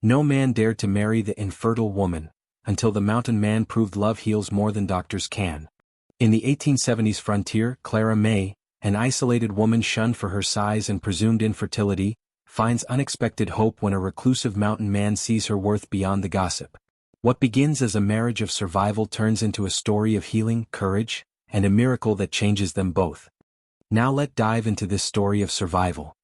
No man dared to marry the infertile woman, until the mountain man proved love heals more than doctors can. In the 1870s frontier, Clara May, an isolated woman shunned for her size and presumed infertility, finds unexpected hope when a reclusive mountain man sees her worth beyond the gossip. What begins as a marriage of survival turns into a story of healing, courage, and a miracle that changes them both. Now let's dive into this story of survival.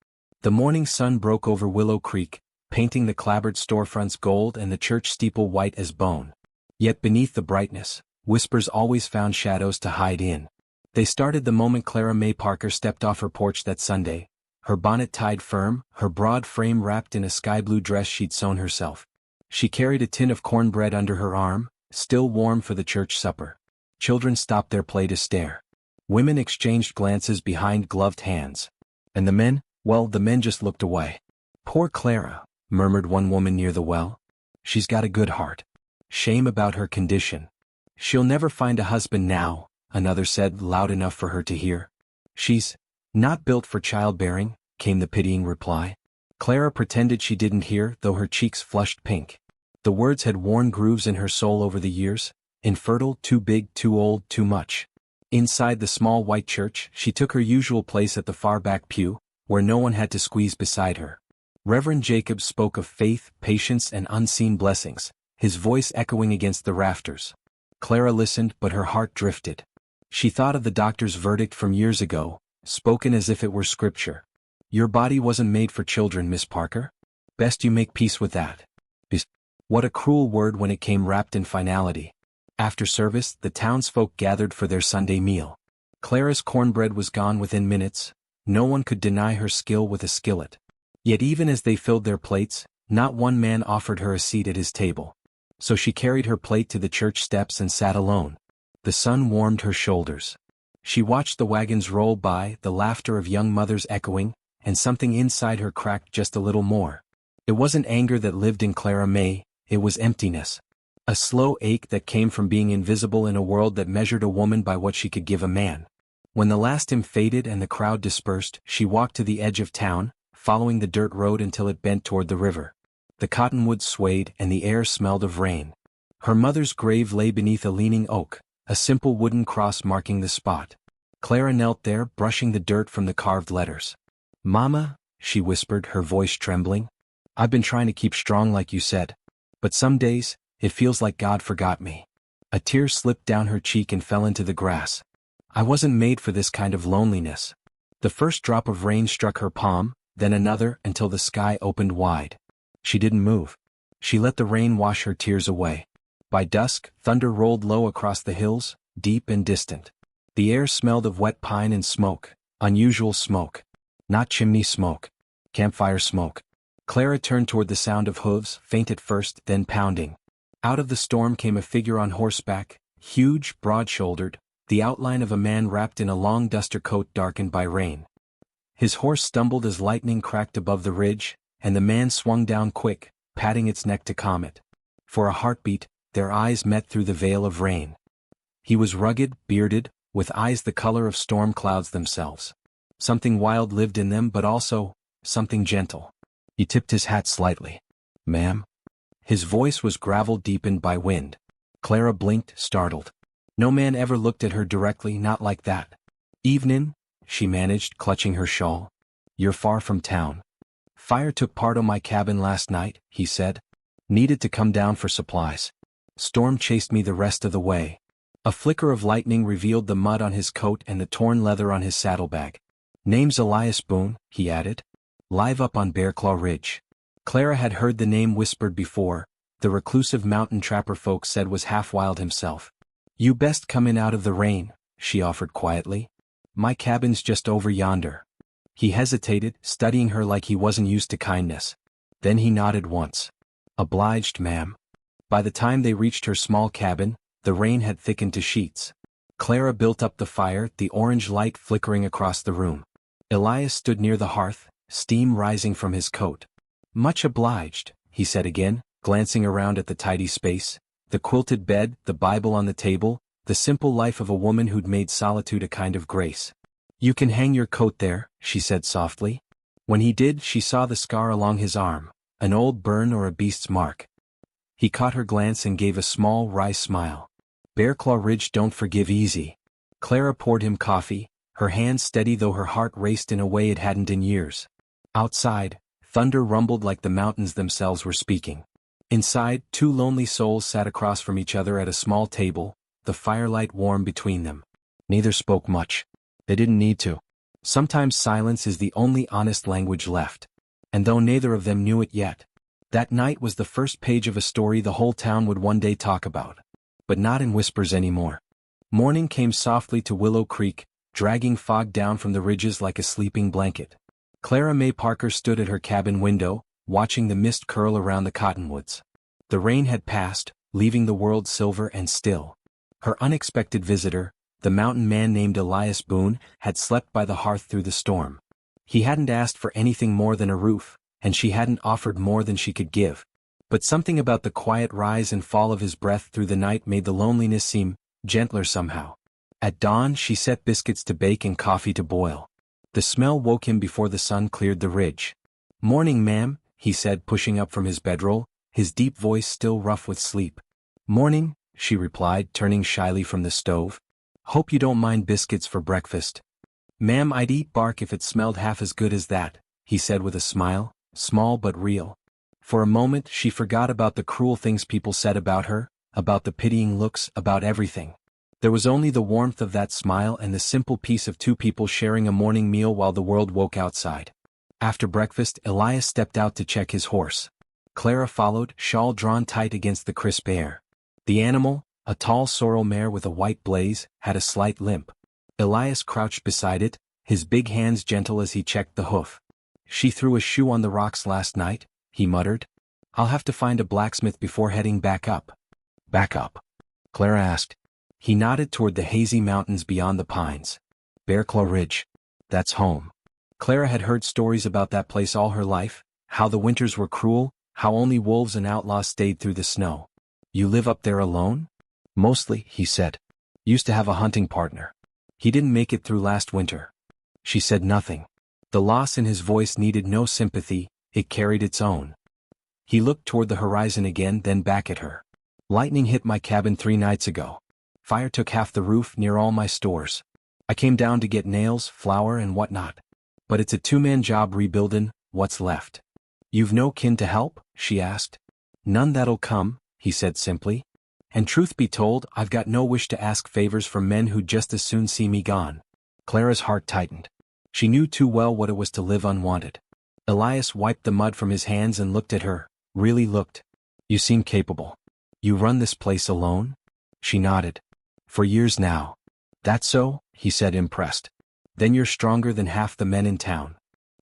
The morning sun broke over Willow Creek, painting the clapboard storefronts gold and the church steeple white as bone. Yet beneath the brightness, whispers always found shadows to hide in. They started the moment Clara May Parker stepped off her porch that Sunday, her bonnet tied firm, her broad frame wrapped in a sky-blue dress she'd sewn herself. She carried a tin of cornbread under her arm, still warm for the church supper. Children stopped their play to stare. Women exchanged glances behind gloved hands. And the men, well, the men just looked away. "Poor Clara," murmured one woman near the well. "She's got a good heart. Shame about her condition. She'll never find a husband now," another said loud enough for her to hear. "She's not built for childbearing," came the pitying reply. Clara pretended she didn't hear, though her cheeks flushed pink. The words had worn grooves in her soul over the years: infertile, too big, too old, too much. Inside the small white church, she took her usual place at the far back pew, where no one had to squeeze beside her. Reverend Jacobs spoke of faith, patience, and unseen blessings, his voice echoing against the rafters. Clara listened, but her heart drifted. She thought of the doctor's verdict from years ago, spoken as if it were scripture. "Your body wasn't made for children, Miss Parker. Best you make peace with that." What a cruel word when it came wrapped in finality. After service, the townsfolk gathered for their Sunday meal. Clara's cornbread was gone within minutes. No one could deny her skill with a skillet. Yet even as they filled their plates, not one man offered her a seat at his table. So she carried her plate to the church steps and sat alone. The sun warmed her shoulders. She watched the wagons roll by, the laughter of young mothers echoing, and something inside her cracked just a little more. It wasn't anger that lived in Clara May, it was emptiness. A slow ache that came from being invisible in a world that measured a woman by what she could give a man. When the last hymn faded and the crowd dispersed, she walked to the edge of town, following the dirt road until it bent toward the river. The cottonwoods swayed and the air smelled of rain. Her mother's grave lay beneath a leaning oak, a simple wooden cross marking the spot. Clara knelt there, brushing the dirt from the carved letters. "Mama," she whispered, her voice trembling, "I've been trying to keep strong like you said. But some days, it feels like God forgot me." A tear slipped down her cheek and fell into the grass. "I wasn't made for this kind of loneliness." The first drop of rain struck her palm, then another, until the sky opened wide. She didn't move. She let the rain wash her tears away. By dusk, thunder rolled low across the hills, deep and distant. The air smelled of wet pine and smoke, unusual smoke. Not chimney smoke. Campfire smoke. Clara turned toward the sound of hooves, faint at first, then pounding. Out of the storm came a figure on horseback, huge, broad-shouldered, the outline of a man wrapped in a long duster coat darkened by rain. His horse stumbled as lightning cracked above the ridge, and the man swung down quick, patting its neck to calm it. For a heartbeat, their eyes met through the veil of rain. He was rugged, bearded, with eyes the color of storm clouds themselves. Something wild lived in them, but also something gentle. He tipped his hat slightly. "Ma'am?" His voice was gravel deepened by wind. Clara blinked, startled. No man ever looked at her directly, not like that. "Evenin'," she managed, clutching her shawl. "You're far from town." "Fire took part o' my cabin last night," he said. "Needed to come down for supplies. Storm chased me the rest of the way." A flicker of lightning revealed the mud on his coat and the torn leather on his saddlebag. "Name's Elias Boone," he added. "Live up on Bearclaw Ridge." Clara had heard the name whispered before. The reclusive mountain trapper folk said was half wild himself. "You best come in out of the rain," she offered quietly. "My cabin's just over yonder." He hesitated, studying her like he wasn't used to kindness. Then he nodded once. "Obliged, ma'am." By the time they reached her small cabin, the rain had thickened to sheets. Clara built up the fire, the orange light flickering across the room. Elias stood near the hearth, steam rising from his coat. "Much obliged," he said again, glancing around at the tidy space, the quilted bed, the Bible on the table, the simple life of a woman who'd made solitude a kind of grace. "You can hang your coat there," she said softly. When he did, she saw the scar along his arm, An old burn or a beast's mark? He caught her glance and gave a small, wry smile. Bear Claw Ridge don't forgive easy. Clara poured him coffee, her hands steady though her heart raced in a way it hadn't in years. Outside, thunder rumbled like the mountains themselves were speaking. Inside, two lonely souls sat across from each other at a small table, the firelight warm between them. Neither spoke much. They didn't need to. Sometimes silence is the only honest language left. And though neither of them knew it yet, that night was the first page of a story the whole town would one day talk about. But not in whispers anymore. Morning came softly to Willow Creek, dragging fog down from the ridges like a sleeping blanket. Clara May Parker stood at her cabin window, watching the mist curl around the cottonwoods. The rain had passed, leaving the world silver and still. Her unexpected visitor, the mountain man named Elias Boone, had slept by the hearth through the storm. He hadn't asked for anything more than a roof, and she hadn't offered more than she could give. But something about the quiet rise and fall of his breath through the night made the loneliness seem gentler somehow. At dawn she set biscuits to bake and coffee to boil. The smell woke him before the sun cleared the ridge. "Morning, ma'am," he said, pushing up from his bedroll, his deep voice still rough with sleep. "Morning," she replied, turning shyly from the stove. "Hope you don't mind biscuits for breakfast." "Ma'am, I'd eat bark if it smelled half as good as that," he said with a smile, small but real. For a moment she forgot about the cruel things people said about her, about the pitying looks, about everything. There was only the warmth of that smile and the simple peace of two people sharing a morning meal while the world woke outside. After breakfast, Elias stepped out to check his horse. Clara followed, shawl drawn tight against the crisp air. The animal, a tall sorrel mare with a white blaze, had a slight limp. Elias crouched beside it, his big hands gentle as he checked the hoof. "She threw a shoe on the rocks last night," he muttered. "I'll have to find a blacksmith before heading back up." "Back up?" Clara asked. He nodded toward the hazy mountains beyond the pines. "Bear Claw Ridge. That's home." Clara had heard stories about that place all her life, how the winters were cruel, how only wolves and outlaws stayed through the snow. "You live up there alone?" "Mostly," he said. "Used to have a hunting partner. He didn't make it through last winter." She said nothing. The loss in his voice needed no sympathy, it carried its own. He looked toward the horizon again, then back at her. "Lightning hit my cabin 3 nights ago. Fire took half the roof near all my stores. I came down to get nails, flour and whatnot. But it's a 2-man job rebuildin' what's left." "You've no kin to help?" she asked. "None that'll come," he said simply. "And truth be told, I've got no wish to ask favors from men who'd just as soon see me gone." Clara's heart tightened. She knew too well what it was to live unwanted. Elias wiped the mud from his hands and looked at her, really looked. "You seem capable. You run this place alone?" She nodded. "For years now." "That's so?" he said, impressed. "Then you're stronger than half the men in town."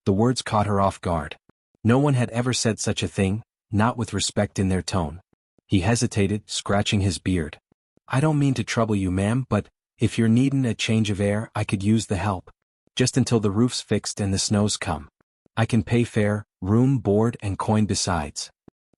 The words caught her off guard. No one had ever said such a thing, not with respect in their tone. He hesitated, scratching his beard. "I don't mean to trouble you, ma'am, but if you're needin' a change of air, I could use the help. Just until the roof's fixed and the snows come. I can pay fare, room, board, and coin besides."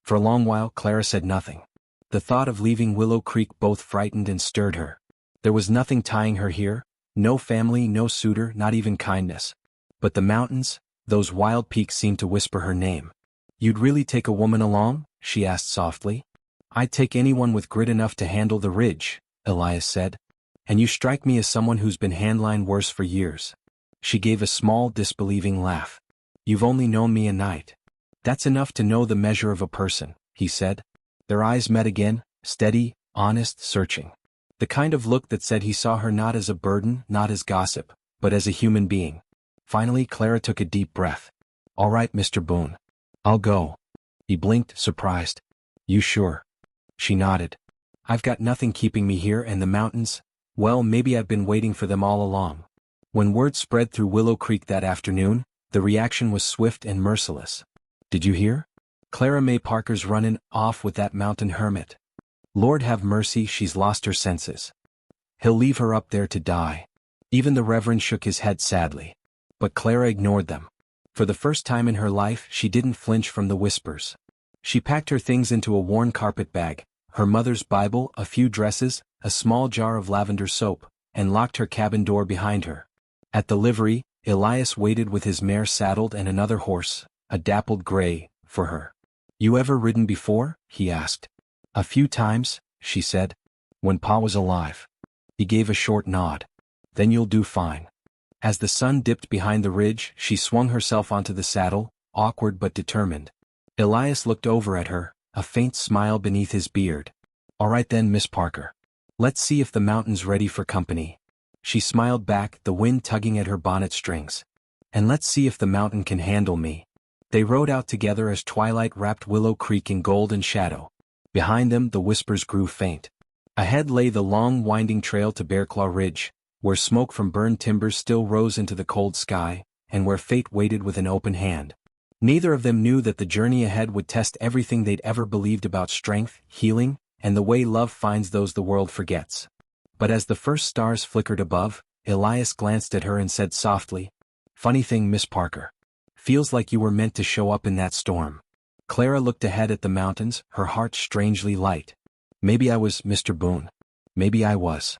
For a long while Clara said nothing. The thought of leaving Willow Creek both frightened and stirred her. There was nothing tying her here, no family, no suitor, not even kindness. But the mountains, those wild peaks seemed to whisper her name. "You'd really take a woman along?" she asked softly. "I'd take anyone with grit enough to handle the ridge," Elias said. "And you strike me as someone who's been handlined worse for years." She gave a small, disbelieving laugh. "You've only known me a night." "That's enough to know the measure of a person," he said. Their eyes met again, steady, honest, searching. The kind of look that said he saw her not as a burden, not as gossip, but as a human being. Finally Clara took a deep breath. "All right, Mr. Boone. I'll go." He blinked, surprised. "You sure?" She nodded. "I've got nothing keeping me here, and the mountains, well, maybe I've been waiting for them all along." When word spread through Willow Creek that afternoon, the reaction was swift and merciless. "Did you hear? Clara May Parker's runnin' off with that mountain hermit. Lord have mercy, she's lost her senses. He'll leave her up there to die." Even the Reverend shook his head sadly. But Clara ignored them. For the first time in her life she didn't flinch from the whispers. She packed her things into a worn carpet bag, her mother's Bible, a few dresses, a small jar of lavender soap, and locked her cabin door behind her. At the livery, Elias waited with his mare saddled and another horse, a dappled gray, for her. You ever ridden before? He asked. A few times, she said. When Pa was alive. He gave a short nod. Then you'll do fine. As the sun dipped behind the ridge, she swung herself onto the saddle, awkward but determined. Elias looked over at her, a faint smile beneath his beard. All right then, Miss Parker. Let's see if the mountain's ready for company. She smiled back, the wind tugging at her bonnet strings. And let's see if the mountain can handle me. They rode out together as twilight wrapped Willow Creek in gold and shadow. Behind them the whispers grew faint. Ahead lay the long winding trail to Bearclaw Ridge, where smoke from burned timbers still rose into the cold sky, and where fate waited with an open hand. Neither of them knew that the journey ahead would test everything they'd ever believed about strength, healing, and the way love finds those the world forgets. But as the first stars flickered above, Elias glanced at her and said softly, "Funny thing, Miss Parker. Feels like you were meant to show up in that storm." Clara looked ahead at the mountains, her heart strangely light. Maybe I was, Mr. Boone. Maybe I was.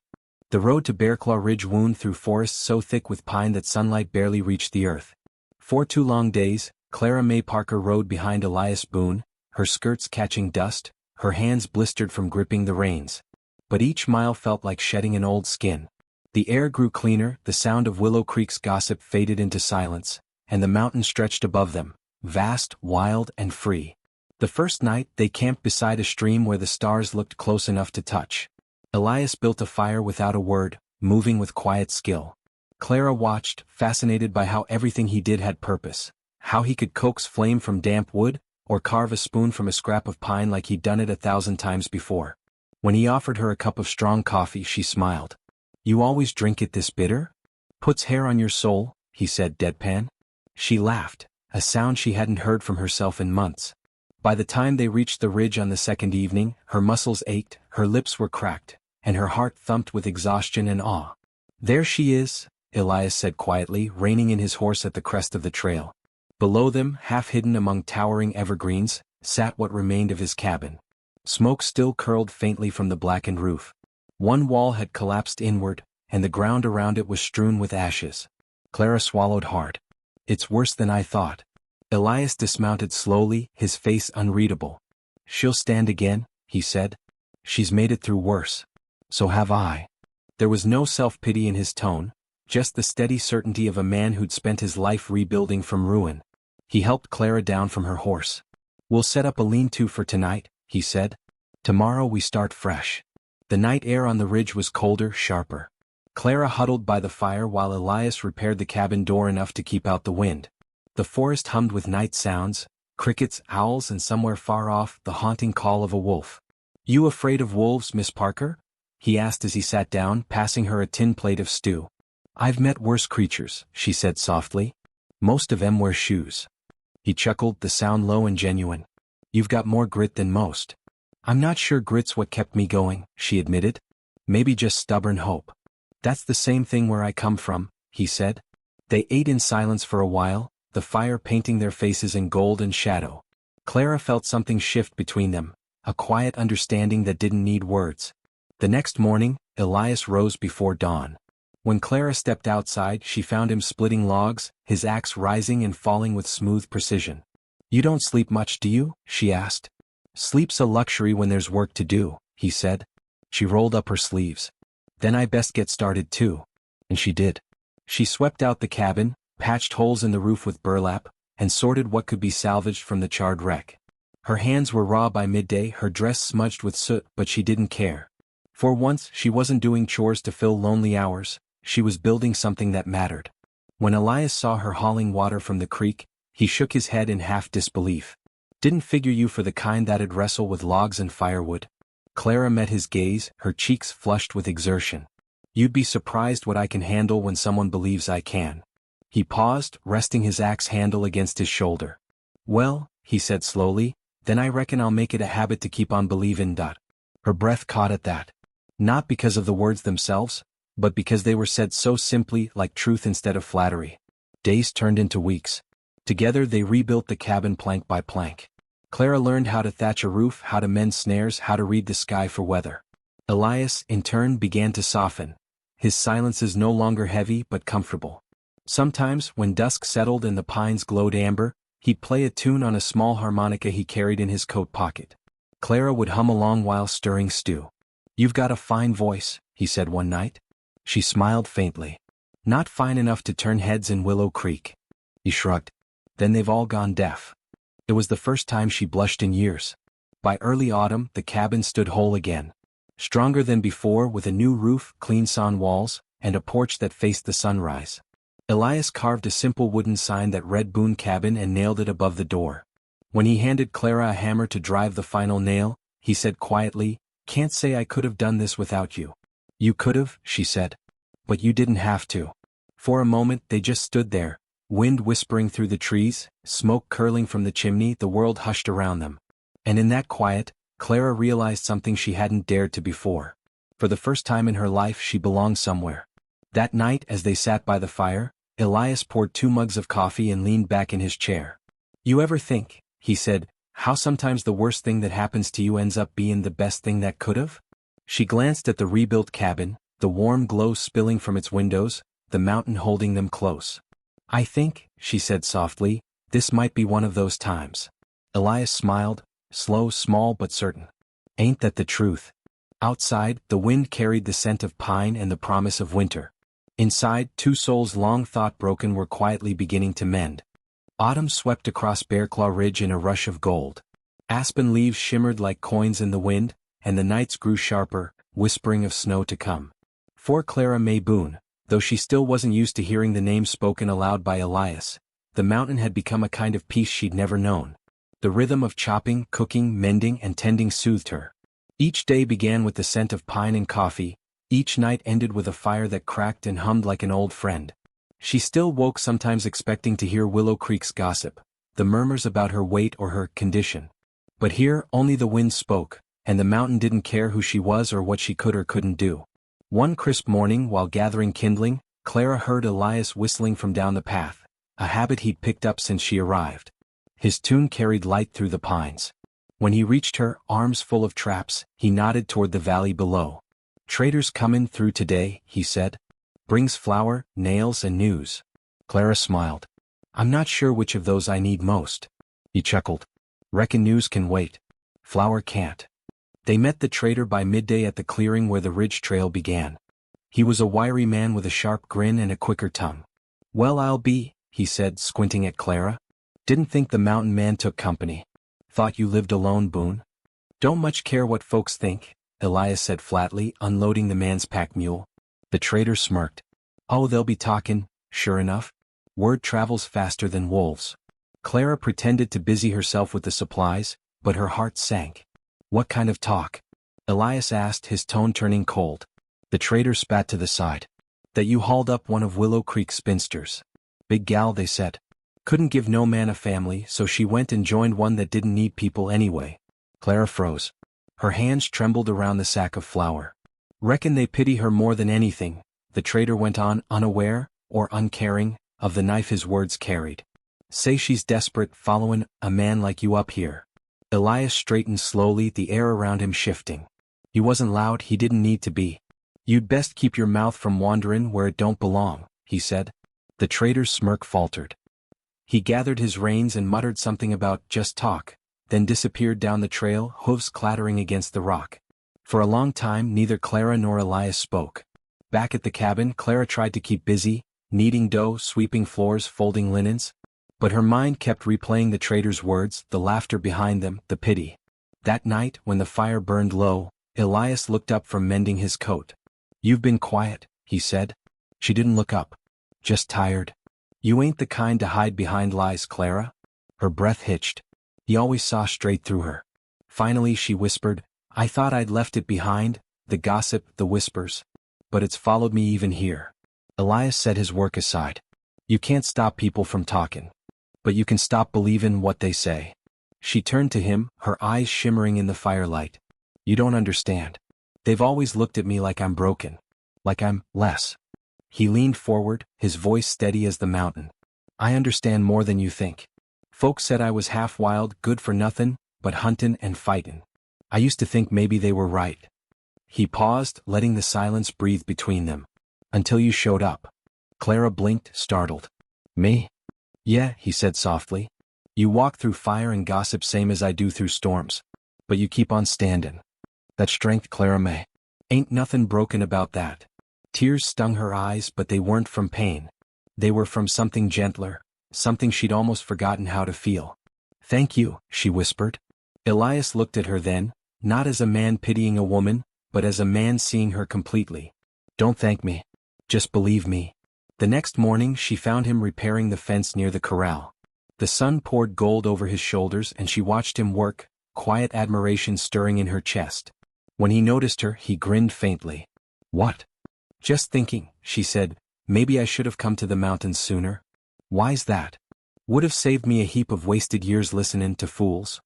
The road to Bearclaw Ridge wound through forests so thick with pine that sunlight barely reached the earth. For 2 long days, Clara May Parker rode behind Elias Boone, her skirts catching dust, her hands blistered from gripping the reins. But each mile felt like shedding an old skin. The air grew cleaner, the sound of Willow Creek's gossip faded into silence, and the mountain stretched above them, vast, wild, and free. The first night, they camped beside a stream where the stars looked close enough to touch. Elias built a fire without a word, moving with quiet skill. Clara watched, fascinated by how everything he did had purpose, how he could coax flame from damp wood, or carve a spoon from a scrap of pine like he'd done it 1,000 times before. When he offered her a cup of strong coffee, she smiled. "You always drink it this bitter? Puts hair on your soul," he said deadpan. She laughed, a sound she hadn't heard from herself in months. By the time they reached the ridge on the second evening, her muscles ached, her lips were cracked, and her heart thumped with exhaustion and awe. "There she is," Elias said quietly, reining in his horse at the crest of the trail. Below them, half hidden among towering evergreens, sat what remained of his cabin. Smoke still curled faintly from the blackened roof. One wall had collapsed inward, and the ground around it was strewn with ashes. Clara swallowed hard. "It's worse than I thought." Elias dismounted slowly, his face unreadable. "She'll stand again," he said. "She's made it through worse. So have I." There was no self-pity in his tone, just the steady certainty of a man who'd spent his life rebuilding from ruin. He helped Clara down from her horse. "We'll set up a lean-to for tonight," he said. "Tomorrow we start fresh." The night air on the ridge was colder, sharper. Clara huddled by the fire while Elias repaired the cabin door enough to keep out the wind. The forest hummed with night sounds, crickets, owls, and somewhere far off, the haunting call of a wolf. "You afraid of wolves, Miss Parker?" he asked as he sat down, passing her a tin plate of stew. "I've met worse creatures," she said softly. "Most of 'em wear shoes." He chuckled, the sound low and genuine. "You've got more grit than most." "I'm not sure grit's what kept me going," she admitted. "Maybe just stubborn hope." "That's the same thing where I come from," he said. They ate in silence for a while, the fire painting their faces in gold and shadow. Clara felt something shift between them, a quiet understanding that didn't need words. The next morning, Elias rose before dawn. When Clara stepped outside, she found him splitting logs, his axe rising and falling with smooth precision. "You don't sleep much, do you?" she asked. "Sleep's a luxury when there's work to do," he said. She rolled up her sleeves. "Then I best get started too." And she did. She swept out the cabin, patched holes in the roof with burlap, and sorted what could be salvaged from the charred wreck. Her hands were raw by midday, her dress smudged with soot, but she didn't care. For once, she wasn't doing chores to fill lonely hours, she was building something that mattered. When Elias saw her hauling water from the creek, he shook his head in half disbelief. "Didn't figure you for the kind that'd wrestle with logs and firewood." Clara met his gaze, her cheeks flushed with exertion. "You'd be surprised what I can handle when someone believes I can." He paused, resting his axe handle against his shoulder. "Well," he said slowly, "then I reckon I'll make it a habit to keep on believin'." Her breath caught at that. Not because of the words themselves, but because they were said so simply, like truth instead of flattery. Days turned into weeks. Together they rebuilt the cabin plank by plank. Clara learned how to thatch a roof, how to mend snares, how to read the sky for weather. Elias, in turn, began to soften. His silences no longer heavy but comfortable. Sometimes, when dusk settled and the pines glowed amber, He'd play a tune on a small harmonica he carried in his coat pocket. Clara would hum along while stirring stew. "You've got a fine voice," he said one night. She smiled faintly. "Not fine enough to turn heads in Willow Creek." He shrugged. "Then they've all gone deaf." It was the first time she blushed in years. By early autumn, the cabin stood whole again. Stronger than before, with a new roof, clean sawn walls, and a porch that faced the sunrise. Elias carved a simple wooden sign that read Boone Cabin and nailed it above the door. When he handed Clara a hammer to drive the final nail, he said quietly, "Can't say I could have done this without you." "You could have," she said. "But you didn't have to." For a moment they just stood there, wind whispering through the trees, smoke curling from the chimney, the world hushed around them. And in that quiet, Clara realized something she hadn't dared to before. For the first time in her life she belonged somewhere. That night as they sat by the fire, Elias poured 2 mugs of coffee and leaned back in his chair. "You ever think," he said, "how sometimes the worst thing that happens to you ends up being the best thing that could have?" She glanced at the rebuilt cabin, the warm glow spilling from its windows, the mountain holding them close. "I think," she said softly, "this might be one of those times." Elias smiled, slow, small but certain. "Ain't that the truth?" Outside, the wind carried the scent of pine and the promise of winter. Inside, 2 souls long thought broken were quietly beginning to mend. Autumn swept across Bearclaw Ridge in a rush of gold. Aspen leaves shimmered like coins in the wind, and the nights grew sharper, whispering of snow to come. For Clara May Boone, though she still wasn't used to hearing the name spoken aloud by Elias, the mountain had become a kind of peace she'd never known. The rhythm of chopping, cooking, mending, and tending soothed her. Each day began with the scent of pine and coffee, each night ended with a fire that cracked and hummed like an old friend. She still woke sometimes expecting to hear Willow Creek's gossip, the murmurs about her weight or her condition. But here only the wind spoke, and the mountain didn't care who she was or what she could or couldn't do. One crisp morning while gathering kindling, Clara heard Elias whistling from down the path, a habit he'd picked up since she arrived. His tune carried light through the pines. When he reached her, arms full of traps, he nodded toward the valley below. "Traders comin' through today," he said. "Brings flour, nails and news." Clara smiled. "I'm not sure which of those I need most." He chuckled. "Reckon news can wait. Flour can't." They met the trader by midday at the clearing where the ridge trail began. He was a wiry man with a sharp grin and a quicker tongue. "Well, I'll be," he said, squinting at Clara. "Didn't think the mountain man took company. Thought you lived alone, Boone." "Don't much care what folks think," Elias said flatly, unloading the man's pack mule. The trader smirked. "Oh, they'll be talkin', sure enough. Word travels faster than wolves." Clara pretended to busy herself with the supplies, but her heart sank. "What kind of talk?" Elias asked, his tone turning cold. The trader spat to the side. "That you hauled up one of Willow Creek's spinsters. Big gal, they said. Couldn't give no man a family, so she went and joined one that didn't need people anyway." Clara froze. Her hands trembled around the sack of flour. "Reckon they pity her more than anything," the trader went on, unaware, or uncaring, of the knife his words carried. "Say she's desperate followin' a man like you up here." Elias straightened slowly, the air around him shifting. He wasn't loud, he didn't need to be. "You'd best keep your mouth from wanderin' where it don't belong," he said. The trader's smirk faltered. He gathered his reins and muttered something about just talk, then disappeared down the trail, hooves clattering against the rock. For a long time neither Clara nor Elias spoke. Back at the cabin, Clara tried to keep busy, kneading dough, sweeping floors, folding linens. But her mind kept replaying the trader's words, the laughter behind them, the pity. That night, when the fire burned low, Elias looked up from mending his coat. "You've been quiet," he said. She didn't look up. "Just tired." "You ain't the kind to hide behind lies, Clara." Her breath hitched. He always saw straight through her. Finally she whispered, "I thought I'd left it behind, the gossip, the whispers. But it's followed me even here." Elias set his work aside. "You can't stop people from talking. But you can stop believin' what they say." She turned to him, her eyes shimmering in the firelight. "You don't understand. They've always looked at me like I'm broken. Like I'm less." He leaned forward, his voice steady as the mountain. "I understand more than you think. Folks said I was half wild, good for nothin', but huntin' and fightin'. I used to think maybe they were right." He paused, letting the silence breathe between them. "Until you showed up." Clara blinked, startled. "Me?" "Yeah," he said softly. You walk through fire and gossip same as I do through storms. But you keep on standin'. That strength, Clara May. Ain't nothing broken about that. Tears stung her eyes, but they weren't from pain. They were from something gentler, something she'd almost forgotten how to feel. Thank you, she whispered. Elias looked at her then, not as a man pitying a woman, but as a man seeing her completely. Don't thank me. Just believe me. The next morning she found him repairing the fence near the corral. The sun poured gold over his shoulders and she watched him work, quiet admiration stirring in her chest. When he noticed her, he grinned faintly. What? Just thinking, she said, maybe I should have come to the mountains sooner. Why's that? Would have saved me a heap of wasted years listenin' to fools.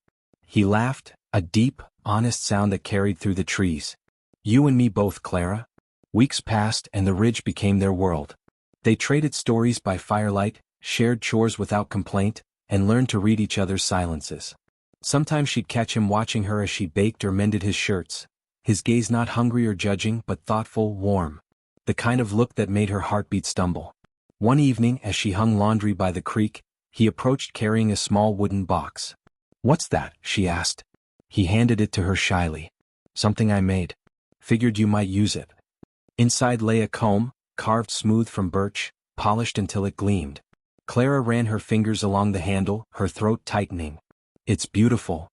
He laughed, a deep, honest sound that carried through the trees. You and me both, Clara. Weeks passed and the ridge became their world. They traded stories by firelight, shared chores without complaint, and learned to read each other's silences. Sometimes she'd catch him watching her as she baked or mended his shirts, his gaze not hungry or judging but thoughtful, warm. The kind of look that made her heartbeat stumble. One evening as she hung laundry by the creek, he approached carrying a small wooden box. What's that? She asked. He handed it to her shyly. Something I made. Figured you might use it. Inside lay a comb, carved smooth from birch, polished until it gleamed. Clara ran her fingers along the handle, her throat tightening. It's beautiful.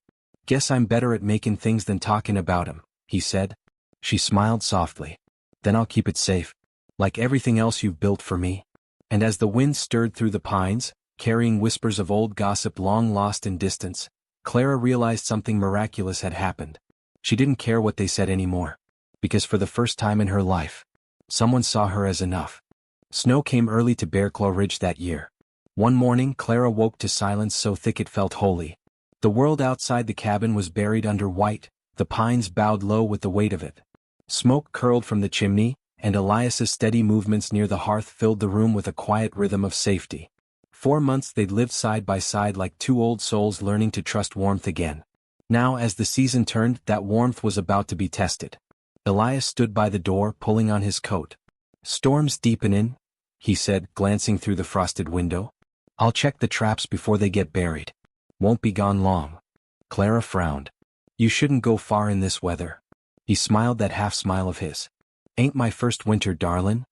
Guess I'm better at making things than talking about 'em, he said. She smiled softly. Then I'll keep it safe. Like everything else you've built for me. And as the wind stirred through the pines, carrying whispers of old gossip long lost in distance, Clara realized something miraculous had happened. She didn't care what they said anymore. Because for the first time in her life, someone saw her as enough. Snow came early to Bear Claw Ridge that year. One morning Clara woke to silence so thick it felt holy. The world outside the cabin was buried under white, the pines bowed low with the weight of it. Smoke curled from the chimney, and Elias's steady movements near the hearth filled the room with a quiet rhythm of safety. 4 months they'd lived side by side like two old souls learning to trust warmth again. Now as the season turned, that warmth was about to be tested. Elias stood by the door pulling on his coat. Storm's deepenin', he said, glancing through the frosted window. I'll check the traps before they get buried. Won't be gone long. Clara frowned. You shouldn't go far in this weather. He smiled that half smile of his. Ain't my first winter, darlin'.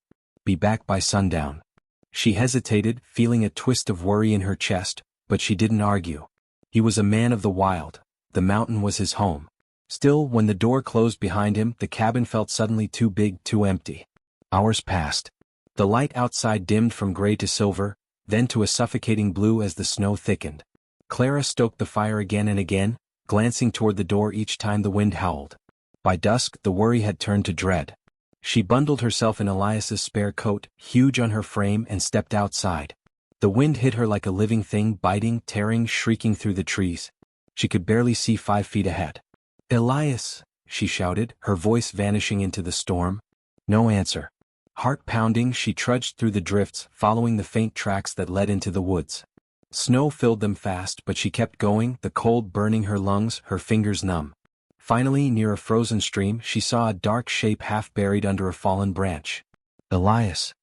Be back by sundown. She hesitated, feeling a twist of worry in her chest, but she didn't argue. He was a man of the wild. The mountain was his home. Still, when the door closed behind him, the cabin felt suddenly too big, too empty. Hours passed. The light outside dimmed from gray to silver, then to a suffocating blue as the snow thickened. Clara stoked the fire again and again, glancing toward the door each time the wind howled. By dusk, the worry had turned to dread. She bundled herself in Elias's spare coat, huge on her frame, and stepped outside. The wind hit her like a living thing, biting, tearing, shrieking through the trees. She could barely see 5 feet ahead. Elias, she shouted, her voice vanishing into the storm. No answer. Heart pounding, she trudged through the drifts, following the faint tracks that led into the woods. Snow filled them fast, but she kept going, the cold burning her lungs, her fingers numb. Finally, near a frozen stream, she saw a dark shape half buried under a fallen branch. Elias.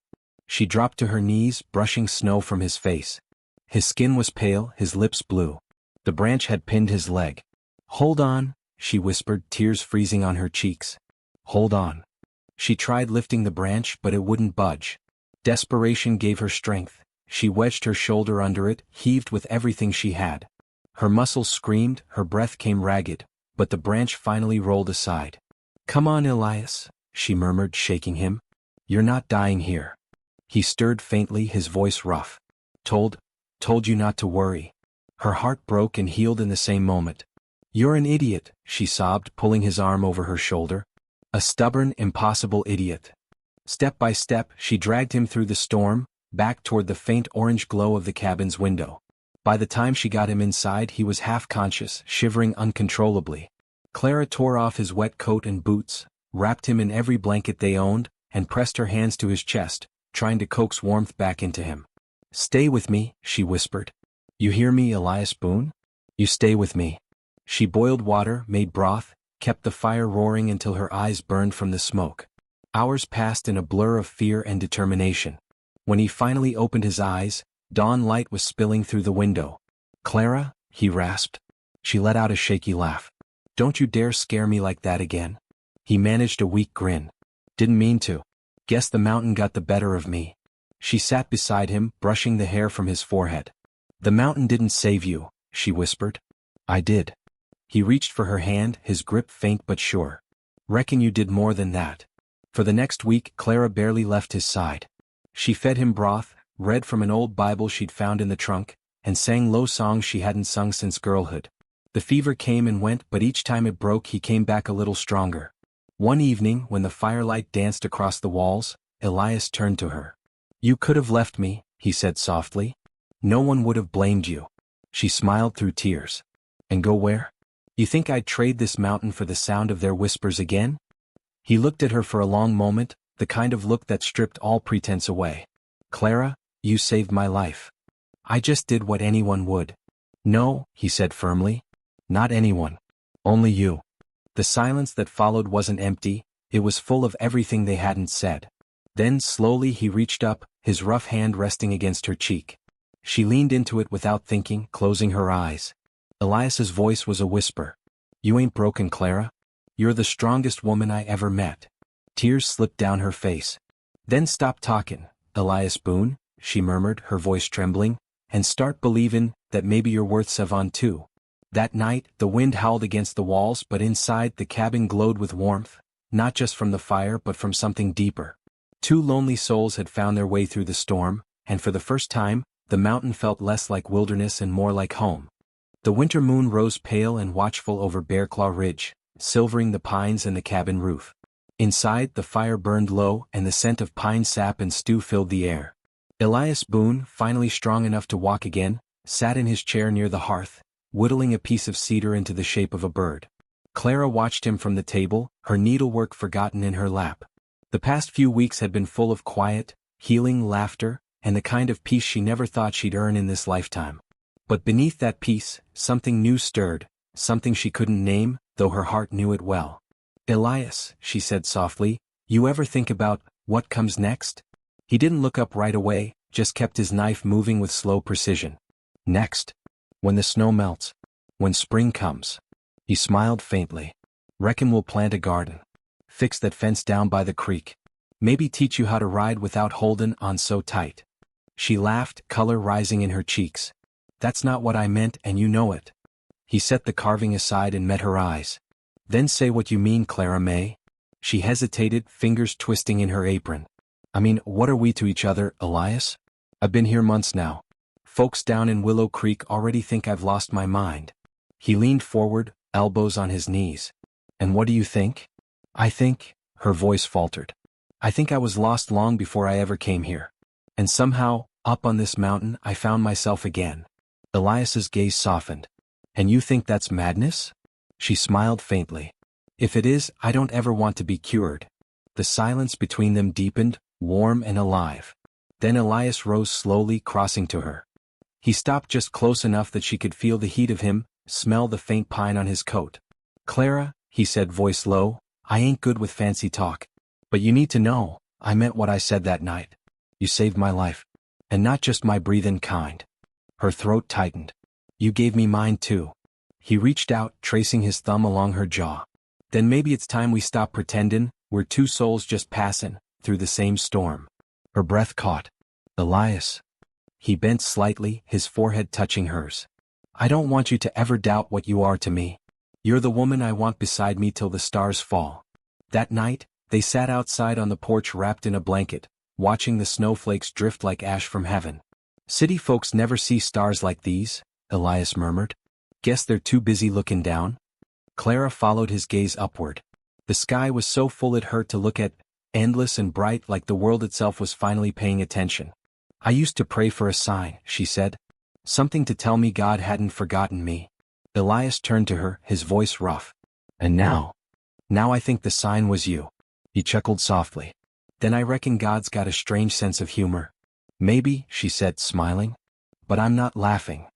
She dropped to her knees, brushing snow from his face. His skin was pale, his lips blue. The branch had pinned his leg. Hold on, she whispered, tears freezing on her cheeks. Hold on. She tried lifting the branch, but it wouldn't budge. Desperation gave her strength. She wedged her shoulder under it, heaved with everything she had. Her muscles screamed, her breath came ragged, but the branch finally rolled aside. Come on, Elias, she murmured, shaking him. You're not dying here. He stirred faintly, his voice rough. Told you not to worry. Her heart broke and healed in the same moment. You're an idiot, she sobbed, pulling his arm over her shoulder. A stubborn, impossible idiot. Step by step, she dragged him through the storm, back toward the faint orange glow of the cabin's window. By the time she got him inside, he was half-conscious, shivering uncontrollably. Clara tore off his wet coat and boots, wrapped him in every blanket they owned, and pressed her hands to his chest, trying to coax warmth back into him. Stay with me, she whispered. You hear me, Elias Boone? You stay with me. She boiled water, made broth, kept the fire roaring until her eyes burned from the smoke. Hours passed in a blur of fear and determination. When he finally opened his eyes, dawn light was spilling through the window. Clara, he rasped. She let out a shaky laugh. Don't you dare scare me like that again. He managed a weak grin. Didn't mean to. Guess the mountain got the better of me. She sat beside him, brushing the hair from his forehead. The mountain didn't save you, she whispered. I did. He reached for her hand, his grip faint but sure. Reckon you did more than that. For the next week, Clara barely left his side. She fed him broth, read from an old Bible she'd found in the trunk, and sang low songs she hadn't sung since girlhood. The fever came and went, but each time it broke he came back a little stronger. One evening, when the firelight danced across the walls, Elias turned to her. You could have left me, he said softly. No one would have blamed you. She smiled through tears. And go where? You think I'd trade this mountain for the sound of their whispers again? He looked at her for a long moment, the kind of look that stripped all pretense away. Clara, you saved my life. I just did what anyone would. No, he said firmly. Not anyone. Only you. The silence that followed wasn't empty, it was full of everything they hadn't said. Then slowly he reached up, his rough hand resting against her cheek. She leaned into it without thinking, closing her eyes. Elias's voice was a whisper. You ain't broken, Clara. You're the strongest woman I ever met. Tears slipped down her face. Then stop talking, Elias Boone, she murmured, her voice trembling, and start believin' that maybe you're worth saving too. That night, the wind howled against the walls, but inside the cabin glowed with warmth, not just from the fire but from something deeper. Two lonely souls had found their way through the storm, and for the first time, the mountain felt less like wilderness and more like home. The winter moon rose pale and watchful over Bearclaw Ridge, silvering the pines and the cabin roof. Inside, the fire burned low and the scent of pine sap and stew filled the air. Elias Boone, finally strong enough to walk again, sat in his chair near the hearth, whittling a piece of cedar into the shape of a bird. Clara watched him from the table, her needlework forgotten in her lap. The past few weeks had been full of quiet, healing laughter, and the kind of peace she never thought she'd earn in this lifetime. But beneath that peace, something new stirred, something she couldn't name, though her heart knew it well. Elias, she said softly, you ever think about what comes next? He didn't look up right away, just kept his knife moving with slow precision. Next. When the snow melts. When spring comes. He smiled faintly. Reckon we'll plant a garden. Fix that fence down by the creek. Maybe teach you how to ride without holding on so tight. She laughed, color rising in her cheeks. That's not what I meant and you know it. He set the carving aside and met her eyes. Then say what you mean, Clara May. She hesitated, fingers twisting in her apron. I mean, what are we to each other, Elias? I've been here months now. Folks down in Willow Creek already think I've lost my mind. He leaned forward, elbows on his knees. And what do you think? I think, her voice faltered. I think I was lost long before I ever came here. And somehow, up on this mountain, I found myself again. Elias's gaze softened. And you think that's madness? She smiled faintly. If it is, I don't ever want to be cured. The silence between them deepened, warm and alive. Then Elias rose slowly, crossing to her. He stopped just close enough that she could feel the heat of him, smell the faint pine on his coat. Clara, he said, voice low, I ain't good with fancy talk. But you need to know, I meant what I said that night. You saved my life. And not just my breathing kind. Her throat tightened. You gave me mine too. He reached out, tracing his thumb along her jaw. Then maybe it's time we stop pretendin', we're two souls just passin' through the same storm. Her breath caught. Elias. He bent slightly, his forehead touching hers. I don't want you to ever doubt what you are to me. You're the woman I want beside me till the stars fall. That night, they sat outside on the porch wrapped in a blanket, watching the snowflakes drift like ash from heaven. City folks never see stars like these, Elias murmured. Guess they're too busy looking down. Clara followed his gaze upward. The sky was so full it hurt to look at, endless and bright like the world itself was finally paying attention. I used to pray for a sign, she said. Something to tell me God hadn't forgotten me. Elias turned to her, his voice rough. And now? Now I think the sign was you. He chuckled softly. Then I reckon God's got a strange sense of humor. Maybe, she said, smiling. But I'm not laughing.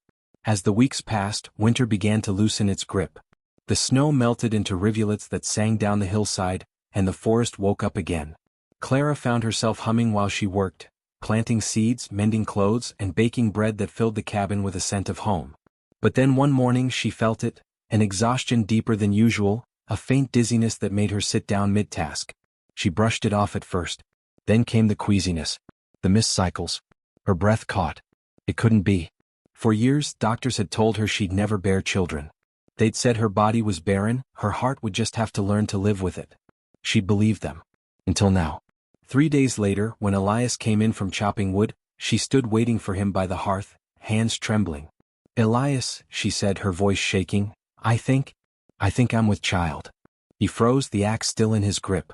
As the weeks passed, winter began to loosen its grip. The snow melted into rivulets that sang down the hillside, and the forest woke up again. Clara found herself humming while she worked, planting seeds, mending clothes, and baking bread that filled the cabin with a scent of home. But then one morning she felt it, an exhaustion deeper than usual, a faint dizziness that made her sit down mid-task. She brushed it off at first. Then came the queasiness, the missed cycles. Her breath caught. It couldn't be. For years, doctors had told her she'd never bear children. They'd said her body was barren, her heart would just have to learn to live with it. She'd believed them. Until now. 3 days later, when Elias came in from chopping wood, she stood waiting for him by the hearth, hands trembling. "Elias," she said, her voice shaking, I think I'm with child." He froze, the axe still in his grip.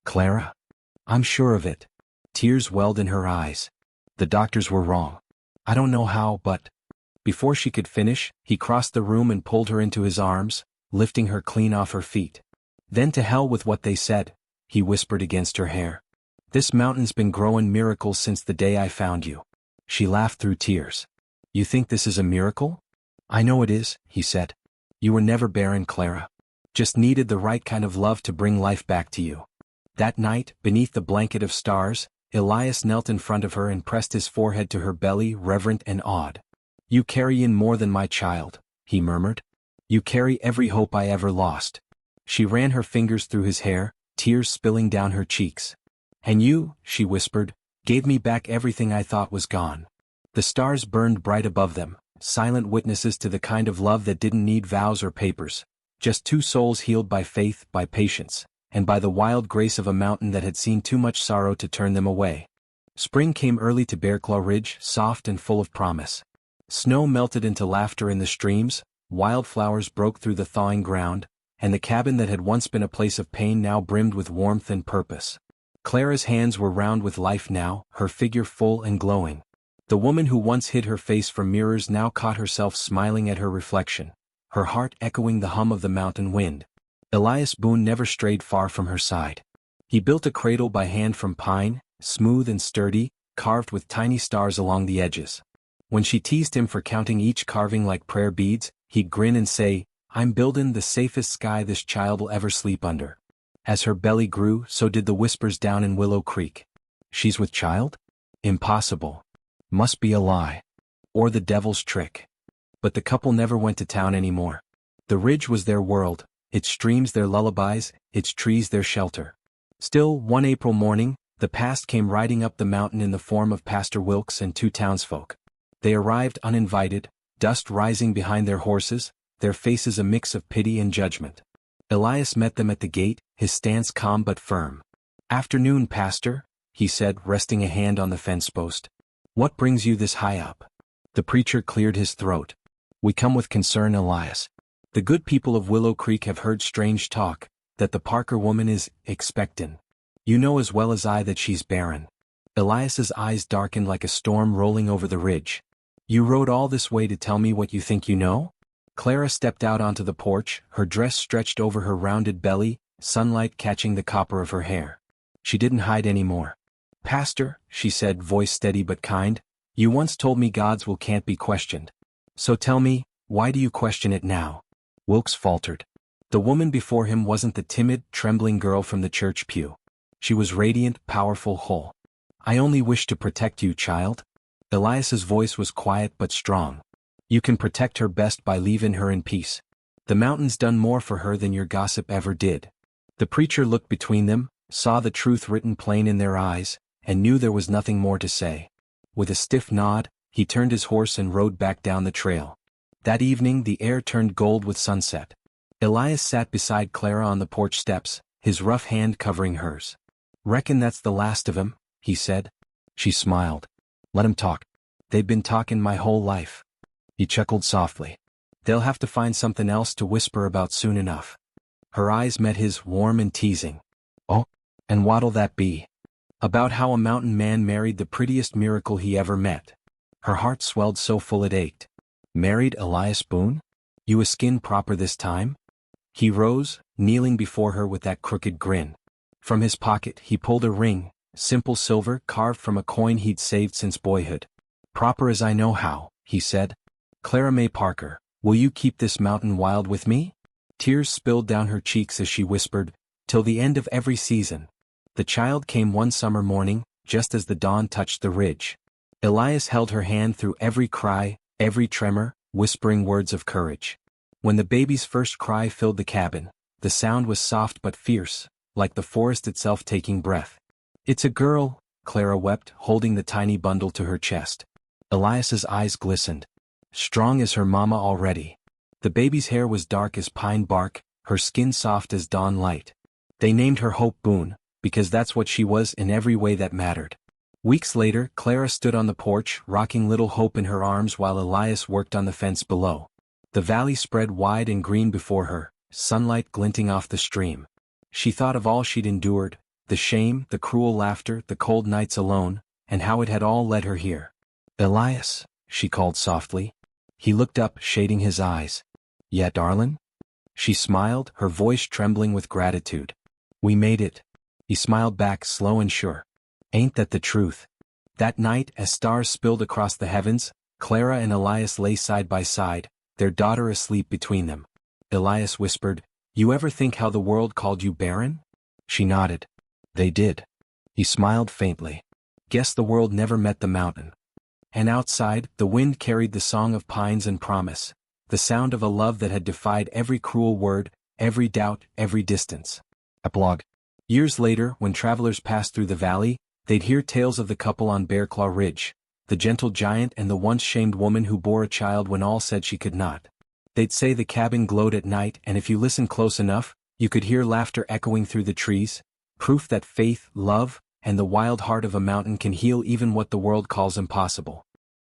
"Clara? I'm sure of it." Tears welled in her eyes. "The doctors were wrong. I don't know how, but—" Before she could finish, he crossed the room and pulled her into his arms, lifting her clean off her feet. "Then to hell with what they said," he whispered against her hair. "This mountain's been growing miracles since the day I found you." She laughed through tears. "You think this is a miracle?" "I know it is," he said. "You were never barren, Clara. Just needed the right kind of love to bring life back to you." That night, beneath the blanket of stars, Elias knelt in front of her and pressed his forehead to her belly, reverent and awed. "You carry in more than my child," he murmured. "You carry every hope I ever lost." She ran her fingers through his hair, tears spilling down her cheeks. "And you," she whispered, "gave me back everything I thought was gone." The stars burned bright above them, silent witnesses to the kind of love that didn't need vows or papers, just two souls healed by faith, by patience, and by the wild grace of a mountain that had seen too much sorrow to turn them away. Spring came early to Bearclaw Ridge, soft and full of promise. Snow melted into laughter in the streams, wildflowers broke through the thawing ground, and the cabin that had once been a place of pain now brimmed with warmth and purpose. Clara's hands were round with life now, her figure full and glowing. The woman who once hid her face from mirrors now caught herself smiling at her reflection, her heart echoing the hum of the mountain wind. Elias Boone never strayed far from her side. He built a cradle by hand from pine, smooth and sturdy, carved with tiny stars along the edges. When she teased him for counting each carving like prayer beads, he'd grin and say, "I'm buildin' the safest sky this child'll ever sleep under." As her belly grew, so did the whispers down in Willow Creek. "She's with child? Impossible. Must be a lie. Or the devil's trick." But the couple never went to town anymore. The ridge was their world, its streams their lullabies, its trees their shelter. Still, one April morning, the past came riding up the mountain in the form of Pastor Wilkes and 2 townsfolk. They arrived uninvited, dust rising behind their horses, their faces a mix of pity and judgment. Elias met them at the gate, his stance calm but firm. "Afternoon, Pastor," he said, resting a hand on the fence post. "What brings you this high up?" The preacher cleared his throat. "We come with concern, Elias. The good people of Willow Creek have heard strange talk, that the Parker woman is expectant. You know as well as I that she's barren." Elias's eyes darkened like a storm rolling over the ridge. "You rode all this way to tell me what you think you know?" Clara stepped out onto the porch, her dress stretched over her rounded belly, sunlight catching the copper of her hair. She didn't hide anymore. "Pastor," she said, voice steady but kind, "you once told me God's will can't be questioned. So tell me, why do you question it now?" Wilkes faltered. The woman before him wasn't the timid, trembling girl from the church pew. She was radiant, powerful, whole. "I only wish to protect you, child." Elias's voice was quiet but strong. "You can protect her best by leaving her in peace. The mountain's done more for her than your gossip ever did." The preacher looked between them, saw the truth written plain in their eyes, and knew there was nothing more to say. With a stiff nod, he turned his horse and rode back down the trail. That evening the air turned gold with sunset. Elias sat beside Clara on the porch steps, his rough hand covering hers. "Reckon that's the last of 'em," he said. She smiled. "Let 'em talk. They've been talking my whole life." He chuckled softly. "They'll have to find something else to whisper about soon enough." Her eyes met his, warm and teasing. "Oh, and what'll that be?" "About how a mountain man married the prettiest miracle he ever met." Her heart swelled so full it ached. "Married Elias Boone? You a skin proper this time?" He rose, kneeling before her with that crooked grin. From his pocket he pulled a ring, simple silver carved from a coin he'd saved since boyhood. "Proper as I know how," he said. "Clara May Parker, will you keep this mountain wild with me?" Tears spilled down her cheeks as she whispered, "Till the end of every season." The child came one summer morning, just as the dawn touched the ridge. Elias held her hand through every cry, every tremor, whispering words of courage. When the baby's first cry filled the cabin, the sound was soft but fierce, like the forest itself taking breath. "It's a girl," Clara wept, holding the tiny bundle to her chest. Elias's eyes glistened. Strong as her mama already. The baby's hair was dark as pine bark, her skin soft as dawn light. They named her Hope Boone, because that's what she was in every way that mattered. Weeks later, Clara stood on the porch, rocking little Hope in her arms while Elias worked on the fence below. The valley spread wide and green before her, sunlight glinting off the stream. She thought of all she'd endured, the shame, the cruel laughter, the cold nights alone, and how it had all led her here. "Elias," she called softly. He looked up, shading his eyes. "Yeah, darlin'?" She smiled, her voice trembling with gratitude. "We made it." He smiled back, slow and sure. "Ain't that the truth?" That night, as stars spilled across the heavens, Clara and Elias lay side by side, their daughter asleep between them. Elias whispered, "You ever think how the world called you barren?" She nodded. "They did." He smiled faintly. "Guess the world never met the mountain." And outside, the wind carried the song of pines and promise, the sound of a love that had defied every cruel word, every doubt, every distance. Epilogue. Years later, when travelers passed through the valley, they'd hear tales of the couple on Bearclaw Ridge, the gentle giant and the once-shamed woman who bore a child when all said she could not. They'd say the cabin glowed at night, and if you listened close enough, you could hear laughter echoing through the trees, proof that faith, love, and the wild heart of a mountain can heal even what the world calls impossible.